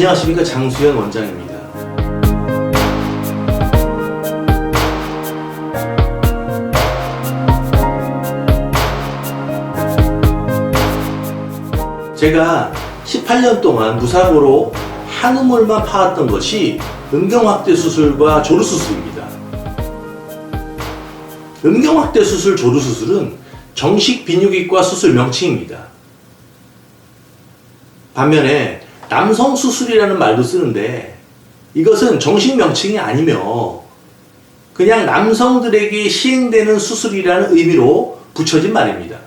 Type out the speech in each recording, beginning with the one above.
안녕하십니까, 장수현 원장입니다. 제가 18년 동안 무사고로 한우물만 파왔던 것이 음경확대 수술과 조루수술입니다. 음경확대 수술, 조루수술은 정식 비뇨기과 수술 명칭입니다. 반면에 남성수술이라는 말도 쓰는데 이것은 정식 명칭이 아니며 그냥 남성들에게 시행되는 수술이라는 의미로 붙여진 말입니다.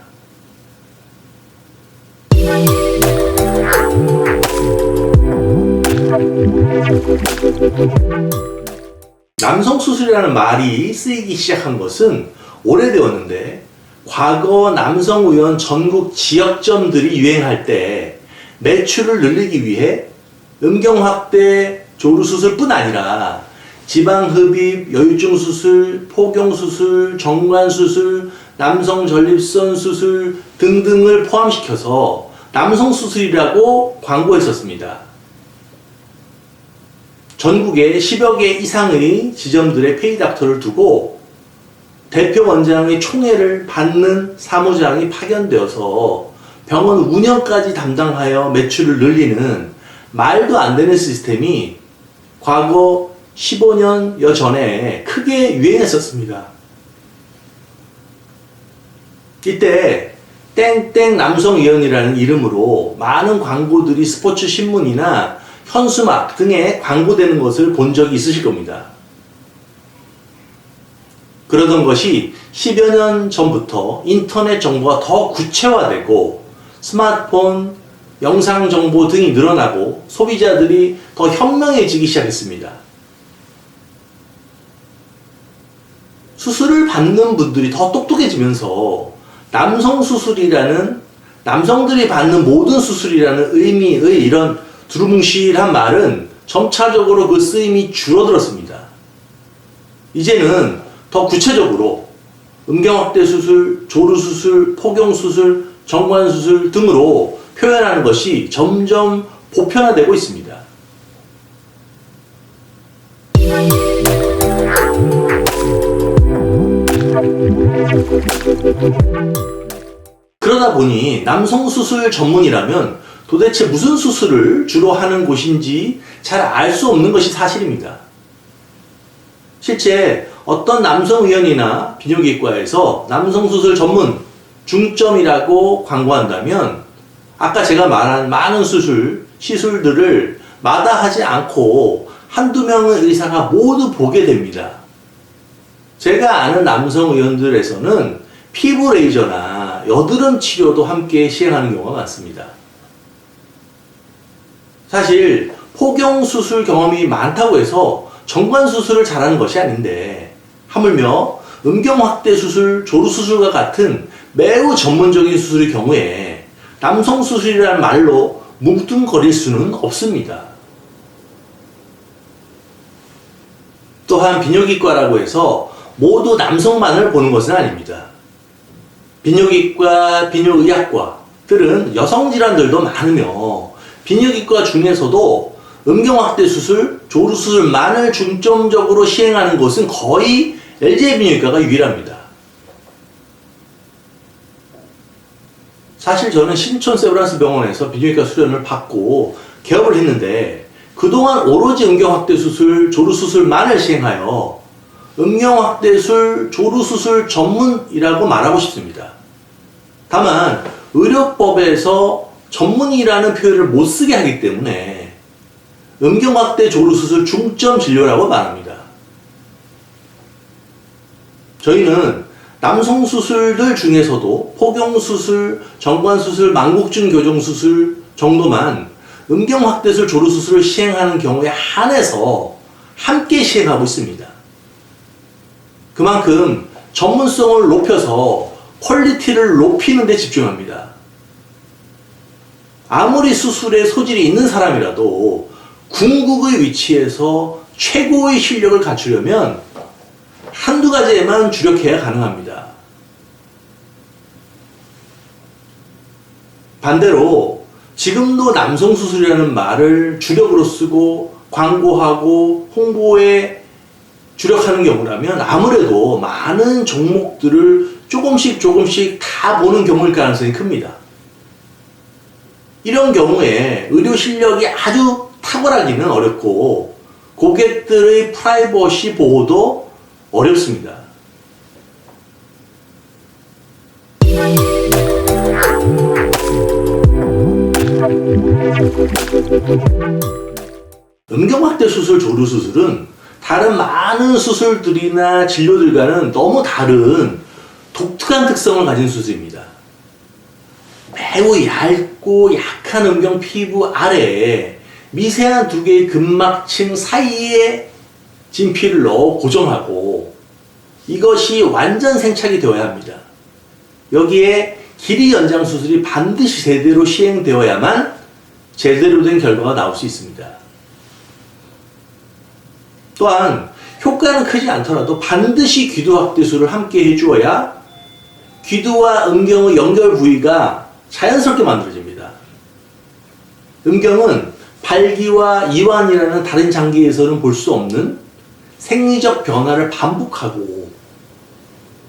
남성수술이라는 말이 쓰이기 시작한 것은 오래되었는데 과거 남성의원 전국 지역점들이 유행할 때 매출을 늘리기 위해 음경확대 조루수술뿐 아니라 지방흡입, 여유증수술, 포경수술, 정관수술, 남성전립선 수술 등등을 포함시켜서 남성수술이라고 광고했었습니다. 전국에 10여 개 이상의 지점들의 페이닥터를 두고 대표 원장의 총애를 받는 사무장이 파견되어서 병원 운영까지 담당하여 매출을 늘리는 말도 안 되는 시스템이 과거 15년여 전에 크게 유행했었습니다. 이때 땡땡 남성의원이라는 이름으로 많은 광고들이 스포츠 신문이나 현수막 등에 광고되는 것을 본 적이 있으실 겁니다. 그러던 것이 10여 년 전부터 인터넷 정보가 더 구체화되고 스마트폰, 영상 정보 등이 늘어나고 소비자들이 더 현명해지기 시작했습니다. 수술을 받는 분들이 더 똑똑해지면서 남성수술이라는, 남성들이 받는 모든 수술이라는 의미의 이런 두루뭉실한 말은 점차적으로 그 쓰임이 줄어들었습니다. 이제는 더 구체적으로 음경확대 수술, 조루수술, 포경수술, 정관수술 등으로 표현하는 것이 점점 보편화되고 있습니다. 그러다 보니 남성수술 전문이라면 도대체 무슨 수술을 주로 하는 곳인지 잘 알 수 없는 것이 사실입니다. 실제 어떤 남성의원이나 비뇨기과에서 남성수술 전문 중점이라고 광고한다면 아까 제가 말한 많은 시술들을 마다하지 않고 한두 명의 의사가 모두 보게 됩니다. 제가 아는 남성의원들에서는 피부 레이저나 여드름 치료도 함께 시행하는 경우가 많습니다. 사실 포경수술 경험이 많다고 해서 정관수술을 잘하는 것이 아닌데 하물며 음경확대 수술, 조루수술과 같은 매우 전문적인 수술의 경우에 남성수술이라는 말로 뭉뚱거릴 수는 없습니다. 또한 비뇨기과라고 해서 모두 남성만을 보는 것은 아닙니다. 비뇨기과, 비뇨의학과들은 여성 질환들도 많으며 비뇨기과 중에서도 음경확대 수술, 조루수술만을 중점적으로 시행하는 곳은 거의 LG비뇨기과가 유일합니다. 사실 저는 신촌 세브란스 병원에서 비뇨기과 수련을 받고 개업을 했는데 그동안 오로지 음경확대 수술, 조루수술만을 시행하여 음경확대술, 조루수술 전문이라고 말하고 싶습니다. 다만 의료법에서 전문이라는 표현을 못 쓰게 하기 때문에 음경확대 조루수술 중점 진료라고 말합니다. 저희는 남성수술들 중에서도 포경수술, 정관수술, 망국증 교정수술 정도만 음경확대술, 조루수술을 시행하는 경우에 한해서 함께 시행하고 있습니다. 그만큼 전문성을 높여서 퀄리티를 높이는 데 집중합니다. 아무리 수술에 소질이 있는 사람이라도 궁극의 위치에서 최고의 실력을 갖추려면 한두 가지에만 주력해야 가능합니다. 반대로 지금도 남성 수술이라는 말을 주력으로 쓰고 광고하고 홍보에 주력하는 경우라면 아무래도 많은 종목들을 조금씩 다 보는 경우일 가능성이 큽니다. 이런 경우에 의료 실력이 아주 탁월하기는 어렵고 고객들의 프라이버시 보호도 어렵습니다. 음경확대 수술, 조루 수술은 다른 많은 수술들이나 진료들과는 너무 다른 독특한 특성을 가진 수술입니다. 매우 얇고 약한 음경 피부 아래에 미세한 두 개의 근막층 사이에 진피를 넣어 고정하고 이것이 완전 생착이 되어야 합니다. 여기에 길이 연장 수술이 반드시 제대로 시행되어야만 제대로 된 결과가 나올 수 있습니다. 또한 효과는 크지 않더라도 반드시 귀두 확대술을 함께 해주어야 귀두와 음경의 연결 부위가 자연스럽게 만들어집니다. 음경은 발기와 이완이라는 다른 장기에서는 볼 수 없는 생리적 변화를 반복하고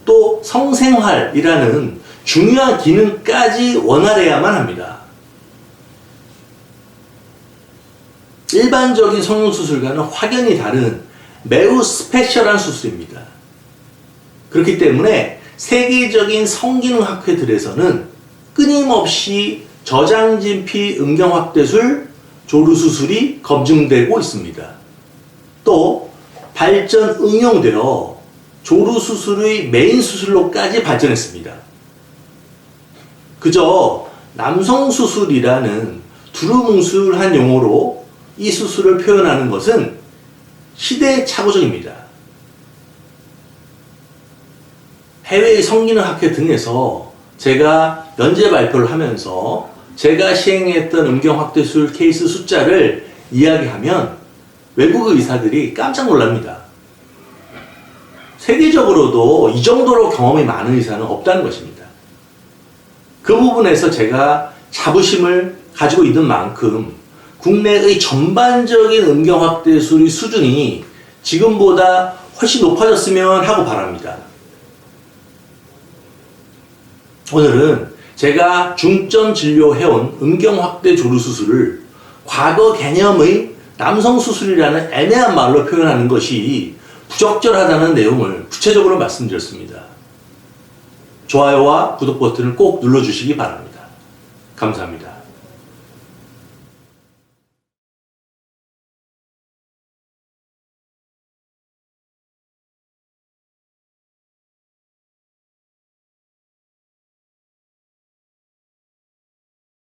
또 성생활이라는 중요한 기능까지 원활해야만 합니다. 일반적인 성형수술과는 확연히 다른 매우 스페셜한 수술입니다. 그렇기 때문에 세계적인 성기능학회들에서는 끊임없이 저장진피 음경확대술, 조루수술이 검증되고 있습니다. 또 발전 응용되어 조루수술의 메인 수술로까지 발전했습니다. 그저 남성수술이라는 두루뭉술한 용어로 이 수술을 표현하는 것은 시대착오적입니다. 해외의 성기능학회 등에서 제가 연재 발표를 하면서 제가 시행했던 음경확대술 케이스 숫자를 이야기하면 외국 의사들이 깜짝 놀랍니다. 세계적으로도 이 정도로 경험이 많은 의사는 없다는 것입니다. 그 부분에서 제가 자부심을 가지고 있는 만큼 국내의 전반적인 음경확대술의 수준이 지금보다 훨씬 높아졌으면 하고 바랍니다. 오늘은 제가 중점 진료해온 음경확대 조루수술을 과거 개념의 남성수술이라는 애매한 말로 표현하는 것이 부적절하다는 내용을 구체적으로 말씀드렸습니다. 좋아요와 구독 버튼을 꼭 눌러주시기 바랍니다. 감사합니다.